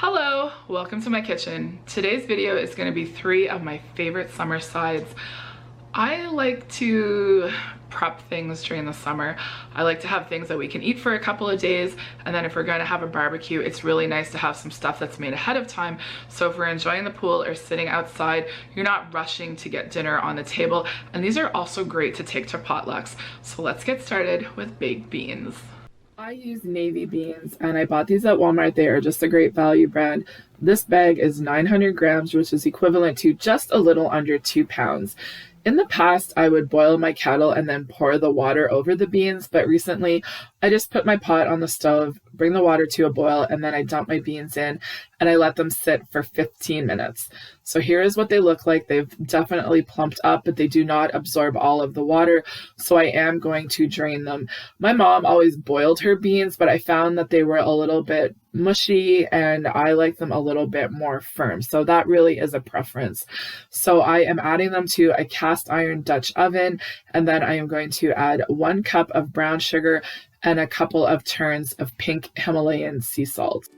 Hello, welcome to my kitchen. Today's video is going to be 3 of my favorite summer sides. I like to prep things during the summer. I like to have things that we can eat for a couple of days, and then if we're going to have a barbecue, it's really nice to have some stuff that's made ahead of time. So if we're enjoying the pool or sitting outside, you're not rushing to get dinner on the table. And these are also great to take to potlucks. So let's get started with baked beans. I use navy beans and I bought these at Walmart. They are just a great value brand. This bag is 900 grams, which is equivalent to just a little under 2 pounds. In the past, I would boil my kettle and then pour the water over the beans, but recently I just put my pot on the stove, bring the water to a boil, and then I dump my beans in and I let them sit for 15 minutes. So here is what they look like. They've definitely plumped up, but they do not absorb all of the water, so I am going to drain them. My mom always boiled her beans, but I found that they were a little bit mushy and I like them a little bit more firm. So that really is a preference. So I am adding them to a cast iron Dutch oven, and then I am going to add 1 cup of brown sugar and a couple of turns of pink Himalayan sea salt.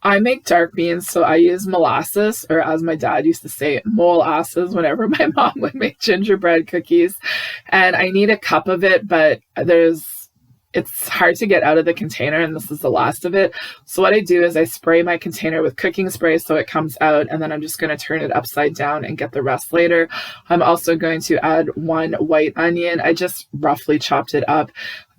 I make dark beans, so I use molasses, or as my dad used to say, molasses, whenever my mom would make gingerbread cookies. And I need a cup of it, but it's hard to get out of the container, and this is the last of it. So what I do is I spray my container with cooking spray so it comes out, and then I'm just going to turn it upside down and get the rest later. I'm also going to add 1 white onion. I just roughly chopped it up.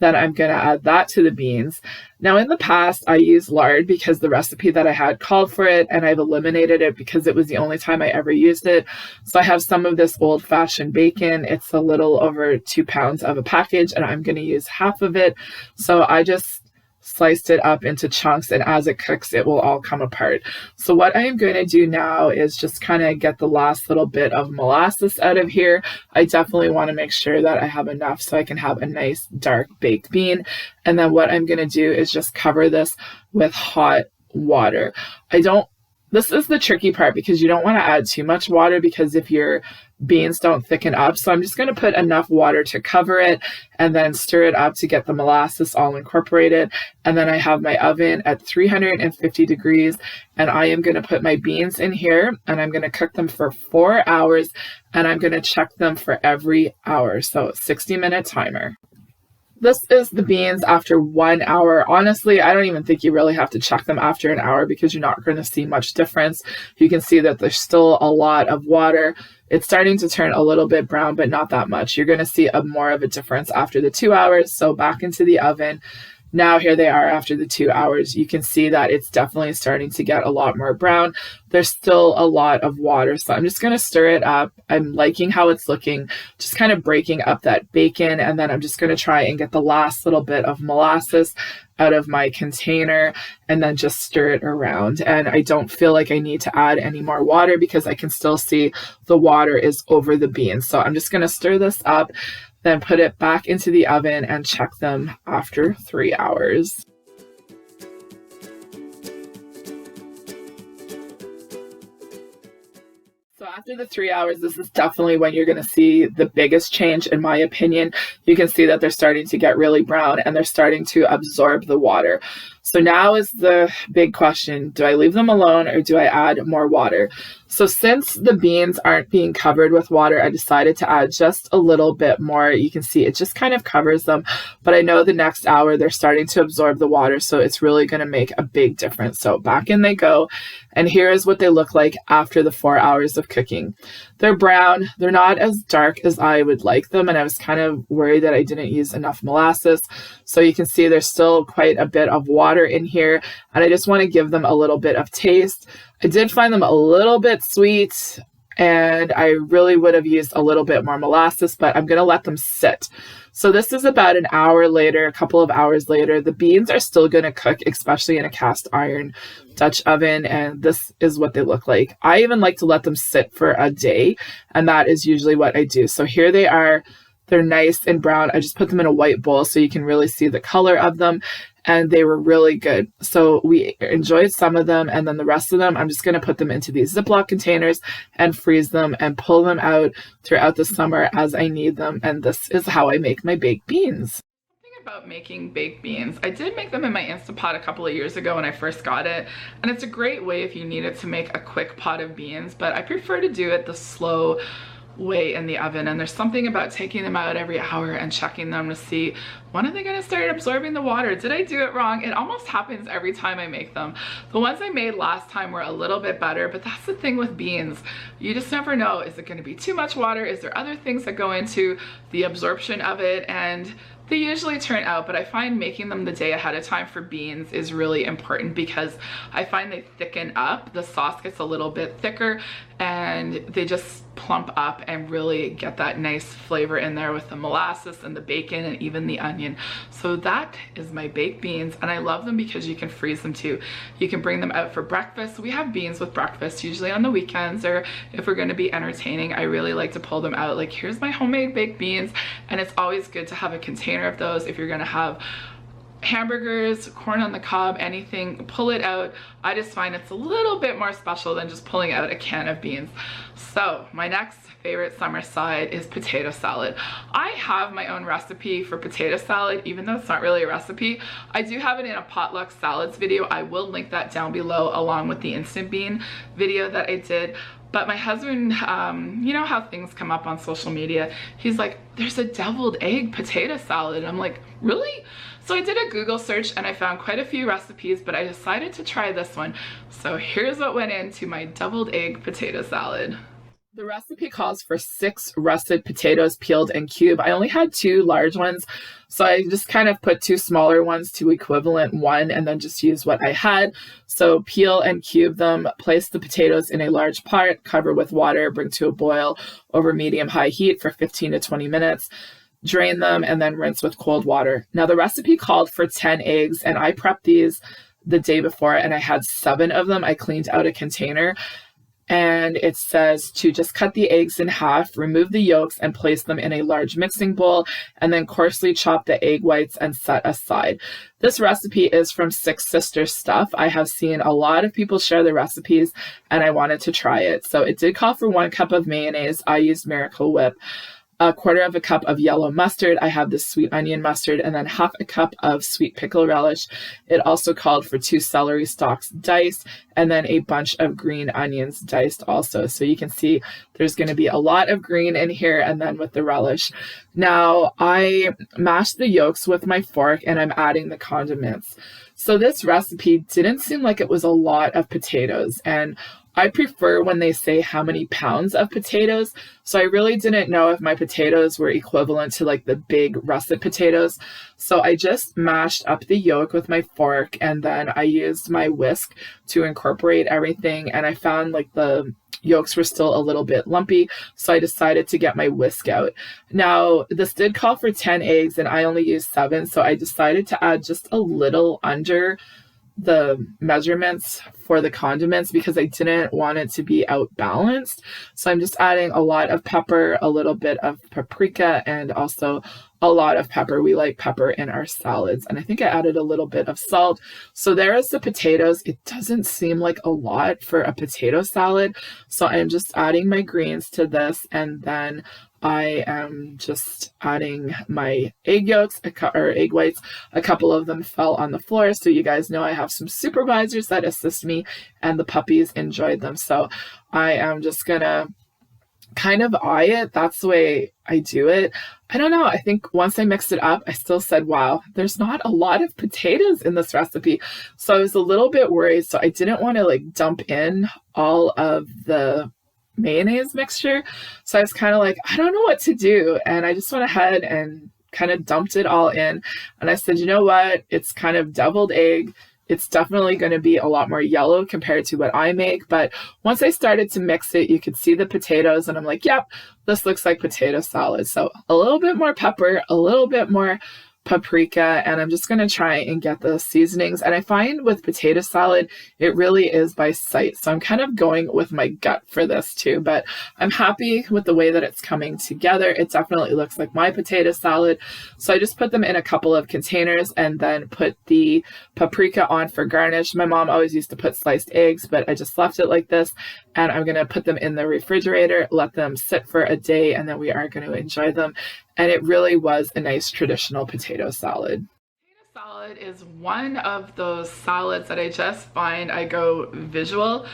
Then I'm going to add that to the beans. Now in the past, I used lard because the recipe that I had called for it, and I've eliminated it because it was the only time I ever used it. So I have some of this old-fashioned bacon. It's a little over 2 pounds of a package, and I'm going to use half of it. So I just sliced it up into chunks, and as it cooks, it will all come apart. So what I am going to do now is just kind of get the last little bit of molasses out of here. I definitely want to make sure that I have enough so I can have a nice dark baked bean. And then what I'm going to do is just cover this with hot water. This is the tricky part because you don't want to add too much water because if your beans don't thicken up. So I'm just going to put enough water to cover it and then stir it up to get the molasses all incorporated. And then I have my oven at 350 degrees and I am going to put my beans in here and I'm going to cook them for 4 hours and I'm going to check them for every hour. So 60-minute timer. This is the beans after 1 hour. Honestly, I don't even think you really have to check them after an hour because you're not going to see much difference. You can see that there's still a lot of water. It's starting to turn a little bit brown, but not that much. You're going to see more of a difference after the 2 hours. So back into the oven. Now here they are after the 2 hours. You can see that it's definitely starting to get a lot more brown. There's still a lot of water, so I'm just going to stir it up. I'm liking how it's looking, just kind of breaking up that bacon, and then I'm just going to try and get the last little bit of molasses out of my container and then just stir it around. And I don't feel like I need to add any more water because I can still see the water is over the beans. So I'm just going to stir this up, then put it back into the oven and check them after 3 hours. So after the 3 hours, this is definitely when you're going to see the biggest change, in my opinion. You can see that they're starting to get really brown and they're starting to absorb the water. So now is the big question, do I leave them alone or do I add more water? So since the beans aren't being covered with water, I decided to add just a little bit more. You can see it just kind of covers them, but I know the next hour they're starting to absorb the water, so it's really going to make a big difference. So back in they go, and here is what they look like after the 4 hours of cooking. They're brown. They're not as dark as I would like them, and I was kind of worried that I didn't use enough molasses. So you can see there's still quite a bit of water in here, and I just want to give them a little bit of taste. I did find them a little bit sweet, and I really would have used a little bit more molasses, but I'm going to let them sit. So this is about an hour later, a couple of hours later. The beans are still going to cook, especially in a cast iron Dutch oven, and this is what they look like. I even like to let them sit for a day, and that is usually what I do. So here they are. They're nice and brown. I just put them in a white bowl so you can really see the color of them. And they were really good. So we enjoyed some of them, and then the rest of them, I'm just going to put them into these Ziploc containers and freeze them and pull them out throughout the summer as I need them. And this is how I make my baked beans. about making baked beans. I did make them in my Instapot a couple of years ago when I first got it, and it's a great way if you needed to make a quick pot of beans, but I prefer to do it the slow way in the oven. And there's something about taking them out every hour and checking them to see, when are they going to start absorbing the water? Did I do it wrong? It almost happens every time I make them. The ones I made last time were a little bit better, but that's the thing with beans. You just never know. Is it going to be too much water? Is there other things that go into the absorption of it? And they usually turn out, but I find making them the day ahead of time for beans is really important because I find they thicken up. The sauce gets a little bit thicker and they just plump up and really get that nice flavor in there with the molasses and the bacon and even the onion. So that is my baked beans, and I love them because you can freeze them too. You can bring them out for breakfast. We have beans with breakfast usually on the weekends, or if we're going to be entertaining, I really like to pull them out. Like, here's my homemade baked beans, and it's always good to have a container of those if you're going to have hamburgers, corn on the cob, anything, pull it out. I just find it's a little bit more special than just pulling out a can of beans. So my next favorite summer side is potato salad. I have my own recipe for potato salad, even though it's not really a recipe. I do have it in a potluck salads video. I will link that down below along with the instant bean video that I did. But my husband, you know how things come up on social media. He's like, there's a deviled egg potato salad. And I'm like, really? So I did a Google search and I found quite a few recipes, but I decided to try this one. So here's what went into my deviled egg potato salad. The recipe calls for 6 russet potatoes peeled and cubed. I only had 2 large ones, so I just kind of put 2 smaller ones to equivalent 1 and then just use what I had. So peel and cube them, place the potatoes in a large pot, cover with water, bring to a boil over medium-high heat for 15 to 20 minutes. Drain them and then rinse with cold water. Now the recipe called for 10 eggs, and I prepped these the day before and I had 7 of them. I cleaned out a container. And it says to just cut the eggs in half, remove the yolks and place them in a large mixing bowl, and then coarsely chop the egg whites and set aside. This recipe is from Six Sisters Stuff. I have seen a lot of people share the recipes and I wanted to try it. So it did call for 1 cup of mayonnaise. I used Miracle Whip. 1/4 cup of yellow mustard. I have this sweet onion mustard, and then 1/2 cup of sweet pickle relish. It also called for 2 celery stalks diced, and then a bunch of green onions diced also. So you can see there's going to be a lot of green in here, and then with the relish. Now I mashed the yolks with my fork and I'm adding the condiments. So this recipe didn't seem like it was a lot of potatoes, and I prefer when they say how many pounds of potatoes. So I really didn't know if my potatoes were equivalent to like the big russet potatoes. So I just mashed up the yolk with my fork, and then I used my whisk to incorporate everything. And I found like the yolks were still a little bit lumpy, so I decided to get my whisk out. Now, this did call for 10 eggs, and I only used 7, so I decided to add just a little under the measurements for the condiments because I didn't want it to be outbalanced. So I'm just adding a lot of pepper, a little bit of paprika, and also a lot of pepper. We like pepper in our salads. And I think I added a little bit of salt. So there is the potatoes. It doesn't seem like a lot for a potato salad. So I'm just adding my greens to this, and then I am just adding my egg yolks or egg whites. A couple of them fell on the floor, so you guys know I have some supervisors that assist me, and the puppies enjoyed them. So I am just gonna kind of eye it. That's the way I do it. I don't know. I think once I mixed it up, I still said, wow, there's not a lot of potatoes in this recipe. So I was a little bit worried. So I didn't want to like dump in all of the mayonnaise mixture. So I was kind of like, I don't know what to do. And I just went ahead and kind of dumped it all in. And I said, you know what? It's kind of deviled egg. It's definitely going to be a lot more yellow compared to what I make. But once I started to mix it, you could see the potatoes and I'm like, yep, this looks like potato salad. So a little bit more pepper, a little bit more paprika, and I'm just going to try and get the seasonings. And I find with potato salad, it really is by sight. So I'm kind of going with my gut for this too, but I'm happy with the way that it's coming together. It definitely looks like my potato salad. So I just put them in a couple of containers and then put the paprika on for garnish. My mom always used to put sliced eggs, but I just left it like this. And I'm going to put them in the refrigerator, let them sit for a day, and then we are going to enjoy them. and it really was a nice traditional potato salad. Potato salad is one of those salads that I just find I go visual.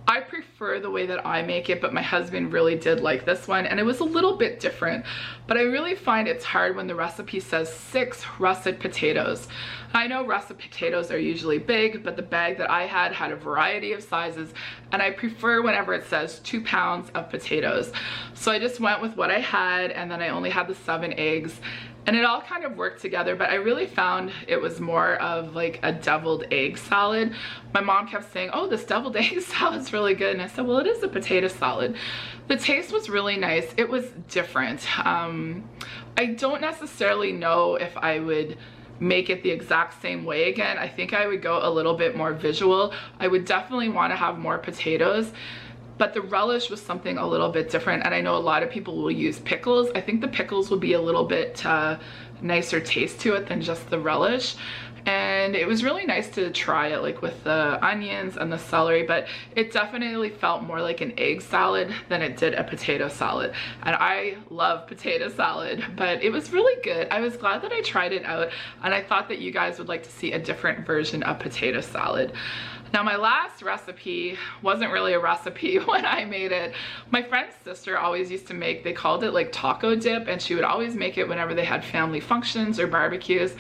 I prefer the way that I make it, but my husband really did like this one, and it was a little bit different. But I really find it's hard when the recipe says 6 russet potatoes. I know russet potatoes are usually big, but the bag that I had a variety of sizes, and I prefer whenever it says 2 pounds of potatoes. So I just went with what I had, and then I only had the 7 eggs. And it all kind of worked together, but I really found it was more of like a deviled egg salad. My mom kept saying, oh, this deviled egg salad's really good. And I said, well, it is a potato salad. The taste was really nice. It was different. I don't necessarily know if I would make it the exact same way again. I think I would go a little bit more visual. I would definitely want to have more potatoes. But the relish was something a little bit different, and I know a lot of people will use pickles. I think the pickles will be a little bit nicer taste to it than just the relish. And it was really nice to try it like with the onions and the celery, but it definitely felt more like an egg salad than it did a potato salad. And I love potato salad, but it was really good. I was glad that I tried it out, and I thought that you guys would like to see a different version of potato salad. Now, my last recipe wasn't really a recipe when I made it. My friend's sister always used to make, they called it like taco dip, and she would always make it whenever they had family functions or barbecues,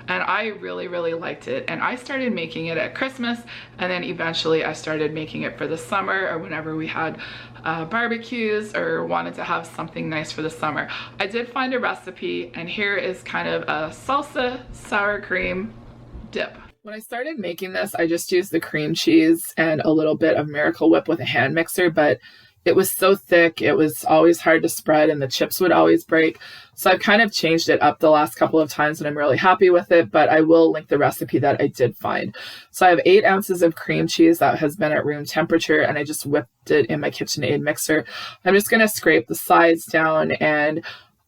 and I really, really liked it. And I started making it at Christmas, and then eventually I started making it for the summer or whenever we had barbecues or wanted to have something nice for the summer. I did find a recipe, and here is kind of a salsa sour cream dip. When I started making this, I just used the cream cheese and a little bit of Miracle Whip with a hand mixer, but it was so thick, it was always hard to spread, and the chips would always break. So I've kind of changed it up the last couple of times, and I'm really happy with it, but I will link the recipe that I did find. So I have 8 ounces of cream cheese that has been at room temperature, and I just whipped it in my KitchenAid mixer. I'm just going to scrape the sides down, and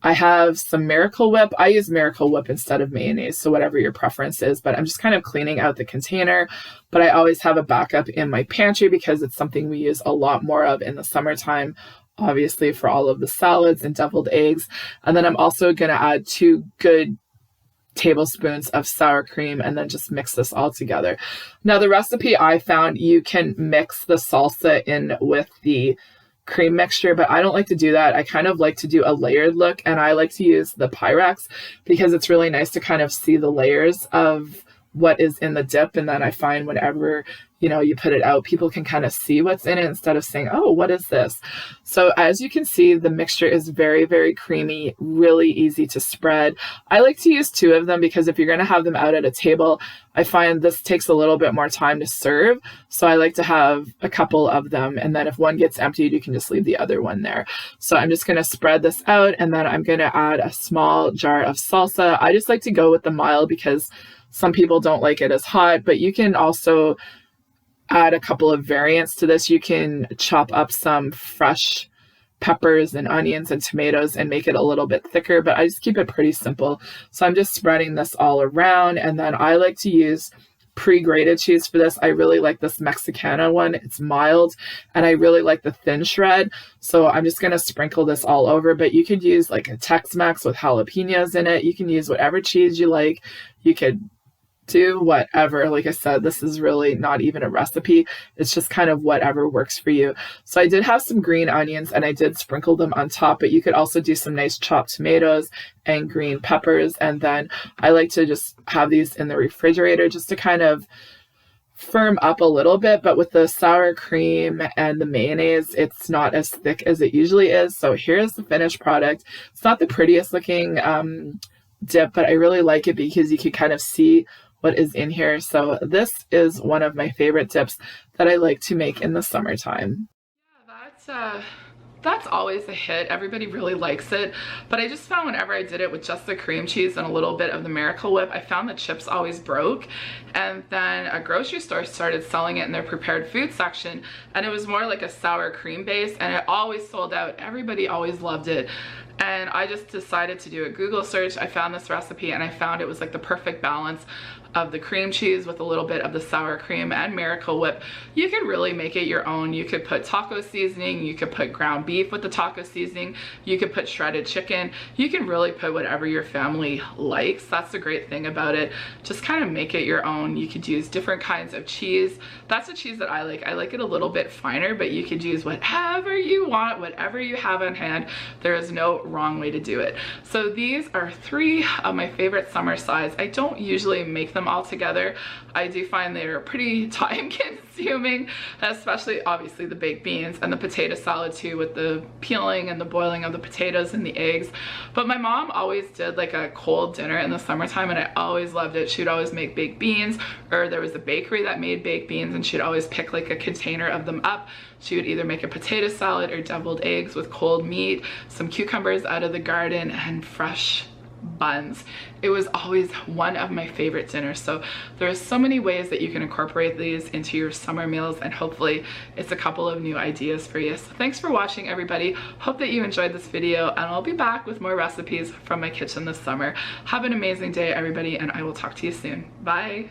I have some Miracle Whip. I use Miracle Whip instead of mayonnaise, so whatever your preference is, but I'm just kind of cleaning out the container. But I always have a backup in my pantry because it's something we use a lot more of in the summertime, obviously for all of the salads and deviled eggs. And then I'm also going to add 2 good tablespoons of sour cream and then just mix this all together. Now, the recipe I found, you can mix the salsa in with the cream mixture, but I don't like to do that. I kind of like to do a layered look, and I like to use the Pyrex because it's really nice to kind of see the layers of what is in the dip. And then I find whenever, you put it out, people can kind of see what's in it instead of saying, oh, what is this? So as you can see, the mixture is very, very creamy, really easy to spread. I like to use 2 of them because if you're going to have them out at a table, I find this takes a little bit more time to serve. So I like to have a couple of them. And then if one gets emptied, you can just leave the other one there. So I'm just going to spread this out, and then I'm going to add a small jar of salsa. I just like to go with the mild because some people don't like it as hot, but you can also add a couple of variants to this. You can chop up some fresh peppers and onions and tomatoes and make it a little bit thicker, but I just keep it pretty simple. So I'm just spreading this all around, and then I like to use pre-grated cheese for this. I really like this Mexicana one. It's mild, and I really like the thin shred. So I'm just going to sprinkle this all over, but you could use like a Tex-Mex with jalapenos in it. You can use whatever cheese you like. You could do whatever. Like I said, this is really not even a recipe. It's just kind of whatever works for you. So I did have some green onions, and I did sprinkle them on top, but you could also do some nice chopped tomatoes and green peppers. And then I like to just have these in the refrigerator just to kind of firm up a little bit. But with the sour cream and the mayonnaise, it's not as thick as it usually is. So here's the finished product. It's not the prettiest looking dip, but I really like it because you can kind of see what is in here. So this is one of my favorite dips that I like to make in the summertime. Yeah, that's always a hit. Everybody really likes it, but I just found whenever I did it with just the cream cheese and a little bit of the Miracle Whip, I found the chips always broke. And then a grocery store started selling it in their prepared food section, and it was more like a sour cream base, and it always sold out. Everybody always loved it. And I just decided to do a Google search. I found this recipe and I found it was like the perfect balance of the cream cheese with a little bit of the sour cream and Miracle Whip. You can really make it your own. You could put taco seasoning, you could put ground beef with the taco seasoning, you could put shredded chicken. You can really put whatever your family likes. That's the great thing about it. Just kind of make it your own. You could use different kinds of cheese. That's the cheese that I like. I like it a little bit finer, but you could use whatever you want, whatever you have on hand. There is no wrong way to do it. So these are 3 of my favorite summer sides. I don't usually make them all together. I do find they're pretty time consuming, especially obviously the baked beans and the potato salad too, with the peeling and the boiling of the potatoes and the eggs. But my mom always did like a cold dinner in the summertime and I always loved it. She would always make baked beans, or there was a bakery that made baked beans and she'd always pick like a container of them up. She would either make a potato salad or deviled eggs with cold meat, some cucumbers out of the garden, and fresh buns. It was always one of my favorite dinners. So there's so many ways that you can incorporate these into your summer meals, and hopefully it's a couple of new ideas for you. So thanks for watching, everybody. Hope that you enjoyed this video, and I'll be back with more recipes from my kitchen this summer. Have an amazing day, everybody, and I will talk to you soon. Bye.